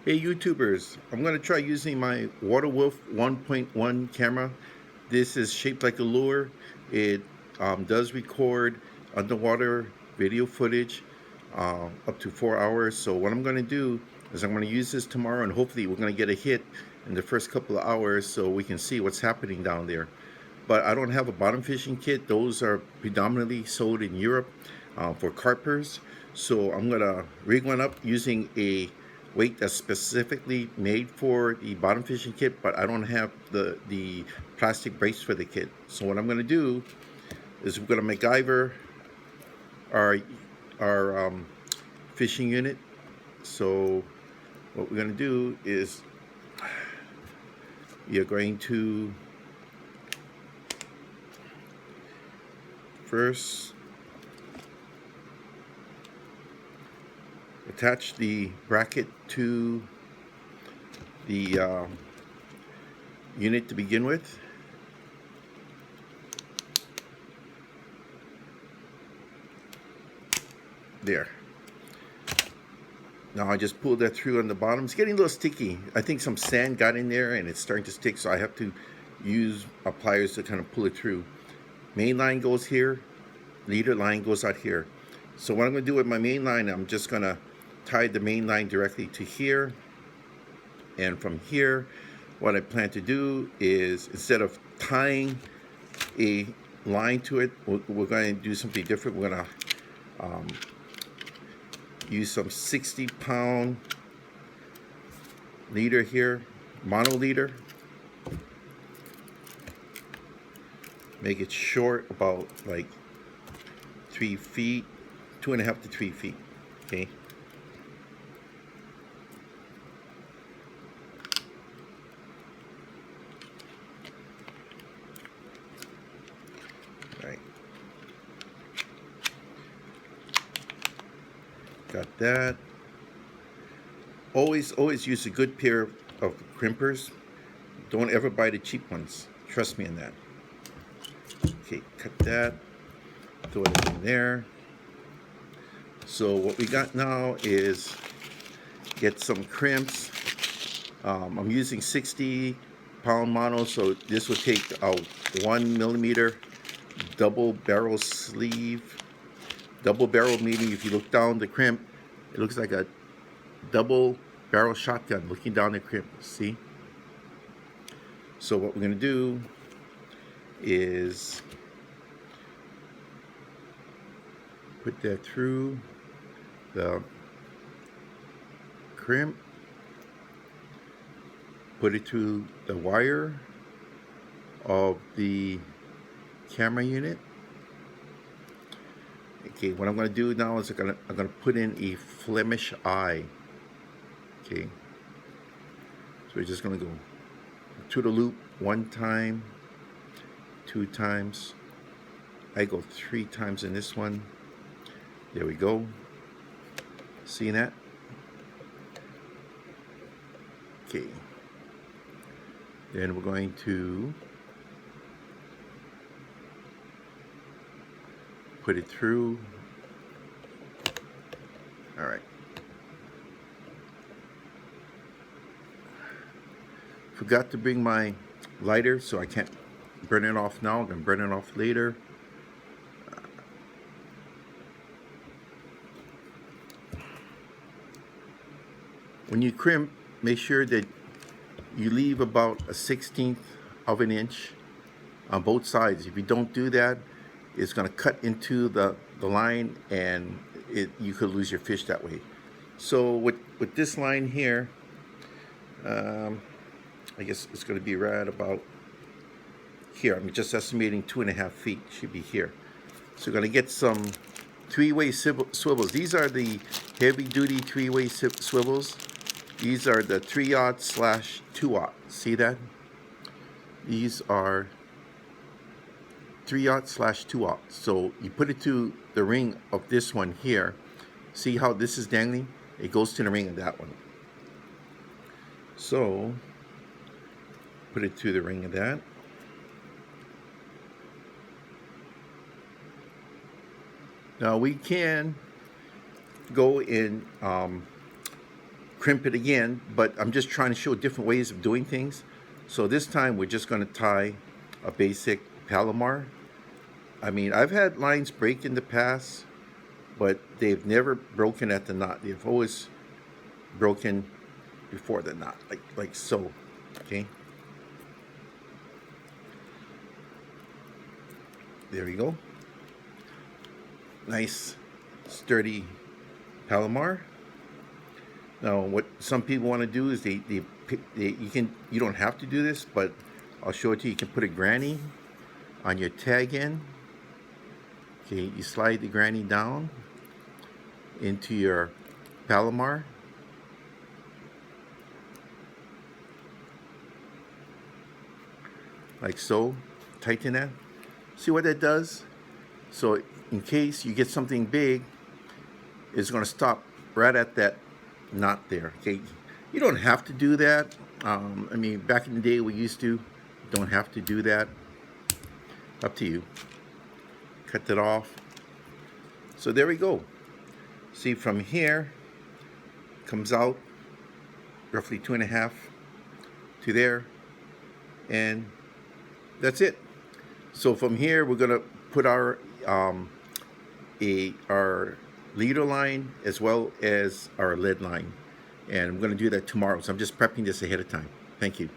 Hey YouTubers, I'm going to try using my Waterwolf 1.1 camera. This is shaped like a lure. It does record underwater video footage up to 4 hours. So what I'm going to do is I'm going to use this tomorrow, and hopefully we're going to get a hit in the first couple of hours so we can see what's happening down there. But I don't have a bottom fishing kit. Those are predominantly sold in Europe for carpers. So I'm gonna rig one up using a weight that's specifically made for the bottom fishing kit, but I don't have the plastic brace for the kit. So what I'm gonna do is we're gonna McGyver our our fishing unit. So what we're gonna do is you're going to first attach the bracket to the unit to begin with. There. Now I just pulled that through on the bottom. It's getting a little sticky. I think some sand got in there and it's starting to stick, so I have to use pliers to kind of pull it through. Main line goes here, leader line goes out here. So what I'm going to do with my main line, I'm just going to tie the main line directly to here. And from here, what I plan to do is, instead of tying a line to it, we're going to do something different. We're going to use some 60-pound leader here, mono leader. Make it short, about like 3 feet, 2.5 to 3 feet. Okay. All right. Got that. Always use a good pair of crimpers. Don't ever buy the cheap ones. Trust me on that. Okay, cut that. Throw it in there. So what we got now is get some crimps. I'm using 60-pound mono, so this will take a 1mm double barrel sleeve. Double barrel meaning if you look down the crimp, it looks like a double barrel shotgun looking down the crimp. See? So what we're going to do is put that through the crimp, put it through the wire of the camera unit. Okay, what I'm going to do now is I'm going to put in a Flemish eye. Okay, so we're just going to go to the loop 1 time, 2 times. I go 3 times in this one. There we go. See that? Okay. Then we're going to put it through. All right. Forgot to bring my lighter, so I can't burn it off now. I'm going to burn it off later. When you crimp, make sure that you leave about a 1/16 of an inch on both sides. If you don't do that, it's going to cut into the line, and you could lose your fish that way. So with this line here, I guess it's going to be right about here. I'm just estimating 2.5 feet should be here. So we're going to get some 3-way swivels. These are the heavy-duty 3-way swivels. These are the 3/2. See that? These are 3/2. So you put it to the ring of this one here. See how this is dangling? It goes to the ring of that one. So put it to the ring of that. Now we can go in crimp it again, but I'm just trying to show different ways of doing things. So this time we're just going to tie a basic Palomar. I mean, I've had lines break in the past, but they've never broken at the knot. They've always broken before the knot, like so. Okay. There we go. Nice, sturdy Palomar. Now, what some people want to do is you don't have to do this, but I'll show it to you. You can put a granny on your tag end. Okay, you slide the granny down into your Palomar. Like so. Tighten that. See what that does? So in case you get something big, it's going to stop right at that knot there. Okay, you don't have to do that. I mean, back in the day we used to. Don't have to do that. Up to you. Cut that off. So there we go. See, from here comes out roughly 2.5 to there, and that's it. So from here we're gonna put our leader line as well as our lead line, and I'm gonna do that tomorrow. So I'm just prepping this ahead of time. Thank you.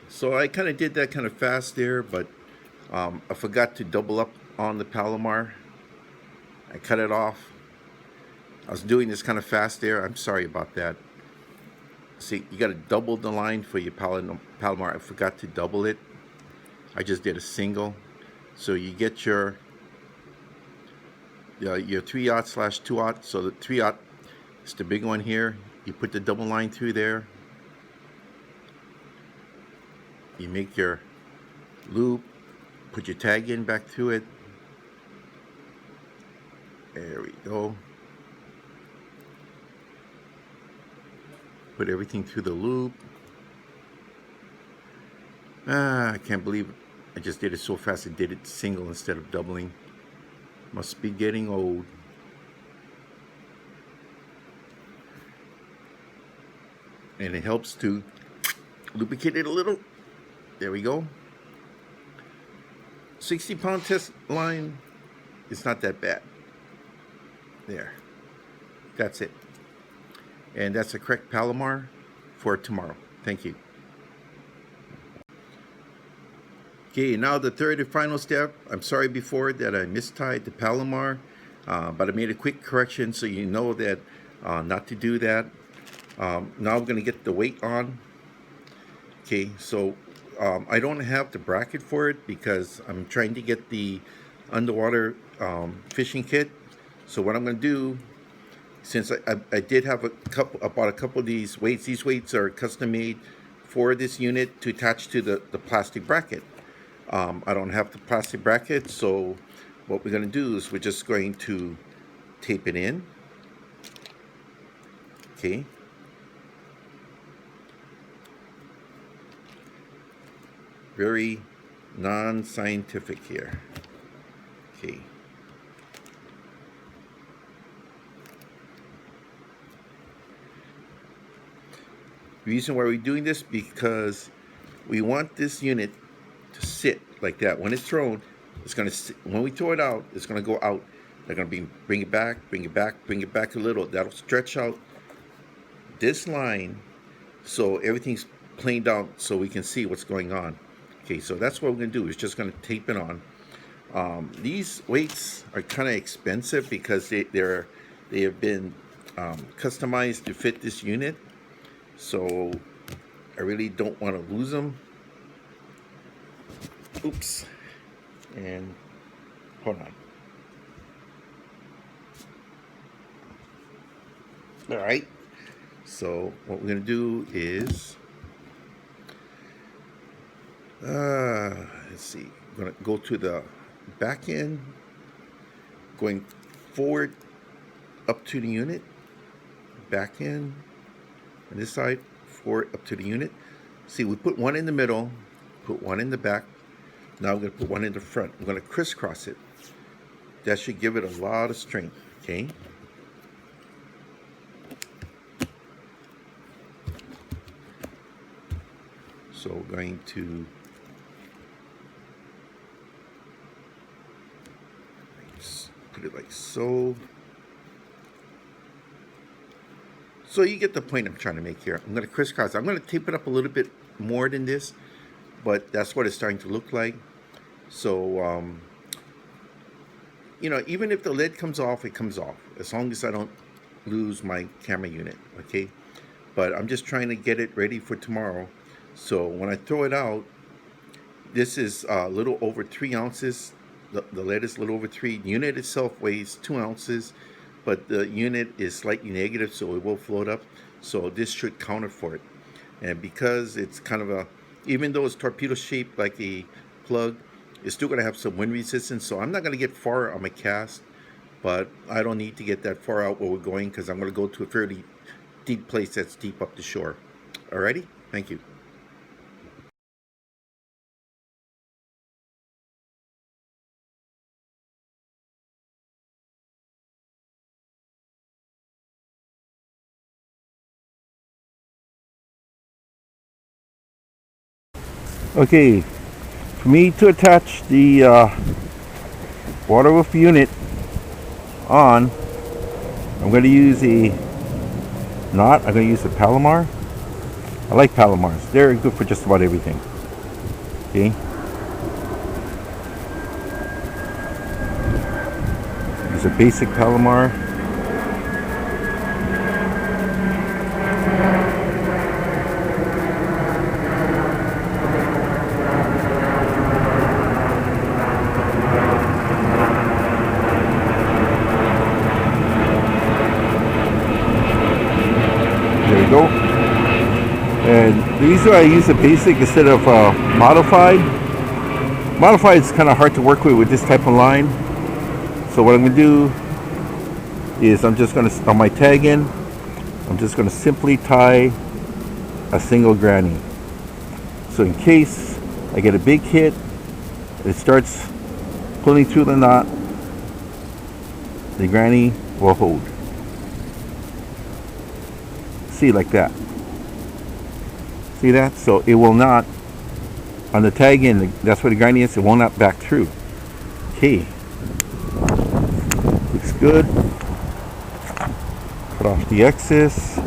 So I kind of did that kind of fast there, but I forgot to double up on the Palomar. I cut it off. I was doing this kind of fast there. I'm sorry about that. See, you got to double the line for your Palomar. I forgot to double it. I just did a single. So you get your 3/0/2/0. So the 3/0 is the big one here. You put the double line through there. You make your loop, put your tag in back through it. There we go. Put everything through the loop. I can't believe it. I just did it so fast. I did it single instead of doubling. Must be getting old. And it helps to lubricate it a little. There we go. 60-pound test line. It's not that bad. There. That's it. And that's the correct Palomar for tomorrow. Thank you. Okay, now the third and final step. I'm sorry before that I mistied the Palomar, but I made a quick correction so you know that not to do that. Now I'm going to get the weight on. Okay, so I don't have the bracket for it because I'm trying to get the underwater fishing kit. So what I'm going to do, since I did have I bought a couple of these weights. These weights are custom made for this unit to attach to the plastic bracket. I don't have the plastic bracket, so what we're going to do is we're just going to tape it in. Okay. Very non-scientific here. Okay. The reason why we're doing this because we want this unit to sit like that. When it's thrown, it's going to sit. When we throw it out, it's going to go out. They're going to bring it back, bring it back, bring it back a little. That'll stretch out this line so everything's planed out so we can see what's going on. Okay, so that's what we're going to do. Is just going to tape it on. These weights are kind of expensive because they have been customized to fit this unit. So I really don't want to lose them. Oops. And hold on. All right. So what we're going to do is, let's see. I'm going to go to the back end, going forward up to the unit, back end, on this side, forward up to the unit. See, we put one in the middle, put one in the back. Now we're going to put one in the front. We're going to crisscross it. That should give it a lot of strength. Okay. So we're going to put it like so. So you get the point I'm trying to make here. I'm going to crisscross. I'm going to tape it up a little bit more than this, but that's what it's starting to look like. So, you know, even if the lid comes off, it comes off, as long as I don't lose my camera unit, okay? But I'm just trying to get it ready for tomorrow. So when I throw it out, this is a little over 3 ounces. The lead is a little over 3. The unit itself weighs 2 ounces, but the unit is slightly negative, so it will float up. So this should counter for it. And because it's kind of a, even though it's torpedo shaped like a plug, it's still going to have some wind resistance. So I'm not going to get far on my cast, but I don't need to get that far out where we're going, because I'm going to go to a fairly deep place that's deep up the shore. Alrighty, thank you. Okay, for me to attach the waterproof unit on, I'm going to use a knot. I'm going to use a Palomar. I like Palomars. They're good for just about everything. Okay. Use a basic Palomar. There we go. And the reason I use a basic instead of modified is kind of hard to work with this type of line. So what I'm going to do is I'm just going to, on my tag end, I'm just going to simply tie a single granny. So in case I get a big hit, it starts pulling through the knot, the granny will hold. See, like that. See that? So it will not, on the tag end, that's where the granny is, it will not back through. Okay. Looks good. Cut off the excess.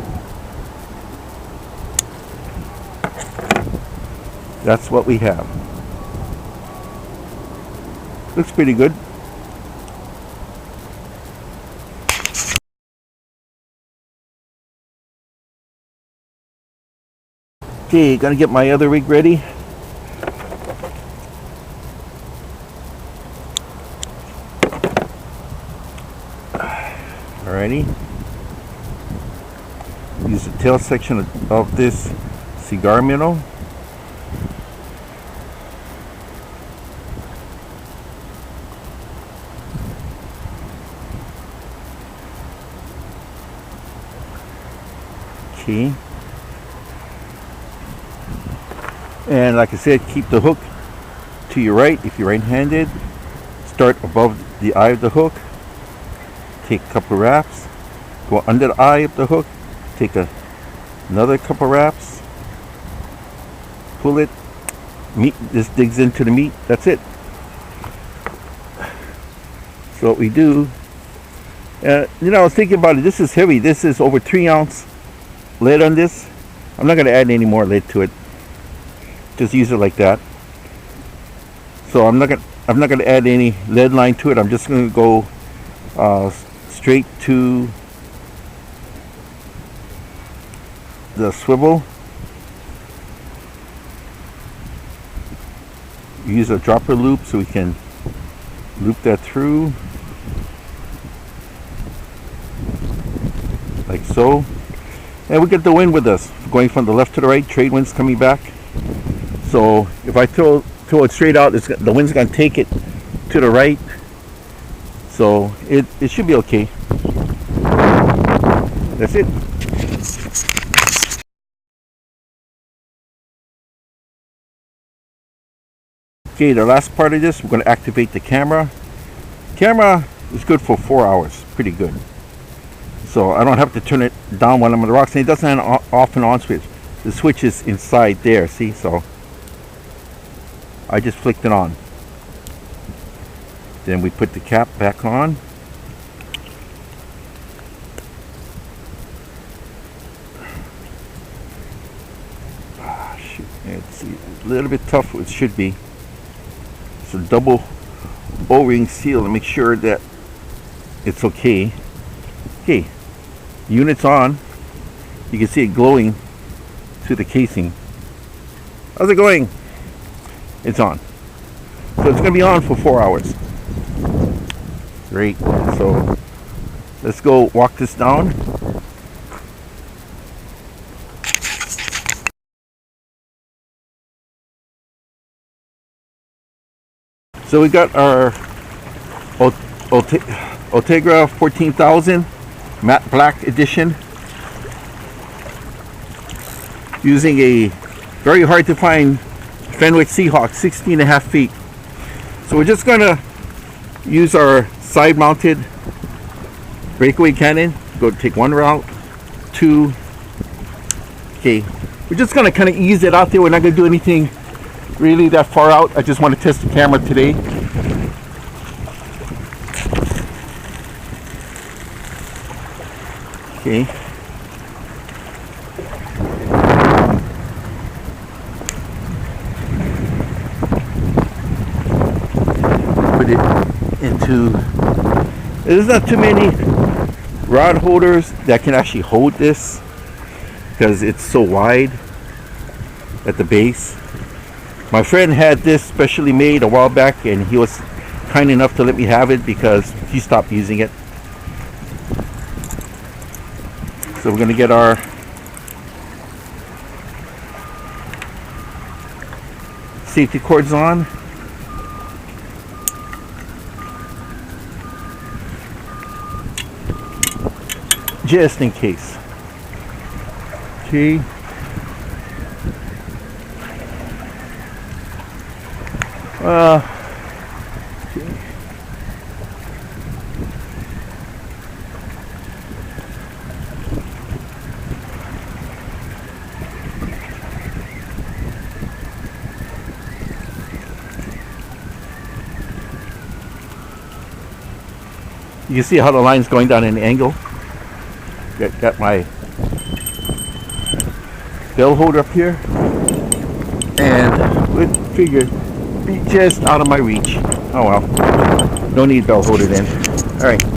That's what we have. Looks pretty good. Okay, gonna get my other rig ready. Alrighty. Use the tail section of this cigar minnow. Okay. And like I said, keep the hook to your right if you're right-handed. Start above the eye of the hook. Take a couple wraps. Go under the eye of the hook. Take another couple wraps. Pull it. Meat. This digs into the meat. That's it. So what we do. You know, I was thinking about it. This is heavy. This is over 3 ounce lead on this. I'm not going to add any more lead to it. Just use it like that. So I'm not gonna add any lead line to it. I'm just gonna go straight to the swivel. Use a dropper loop so we can loop that through like so. And we get the wind with us going from the left to the right. Trade wind's coming back. So if I throw it straight out, the wind's going to take it to the right. So it should be okay. That's it. Okay, the last part of this, we're going to activate the camera. Camera is good for 4 hours. pretty good. So I don't have to turn it down when I'm on the rocks, and it doesn't have an off and on switch. The switch is inside there, see? So I just flicked it on. Then we put the cap back on. Shoot, it's a little bit tough, it should be. It's a double O-ring seal to make sure that it's okay. Okay, unit's on. You can see it glowing through the casing. How's it going? It's on. So it's going to be on for 4 hours. Great. So let's go walk this down. So we got our Ultegra 14,000 matte black edition, using a very hard to find Fenwick Seahawk 16.5 feet. So we're just gonna use our side mounted breakaway cannon. Go take one route, two. Okay, we're just gonna kind of ease it out there. We're not gonna do anything really that far out. I just want to test the camera today. Okay. Put it into, there's not too many rod holders that can actually hold this because it's so wide at the base. My friend had this specially made a while back, and he was kind enough to let me have it because he stopped using it. So we're going to get our safety cords on. Just in case. Okay. Okay. You can see how the line's going down in an angle. Got my bell holder up here, and would figure be just out of my reach. Oh well, no need bell holder then. All right.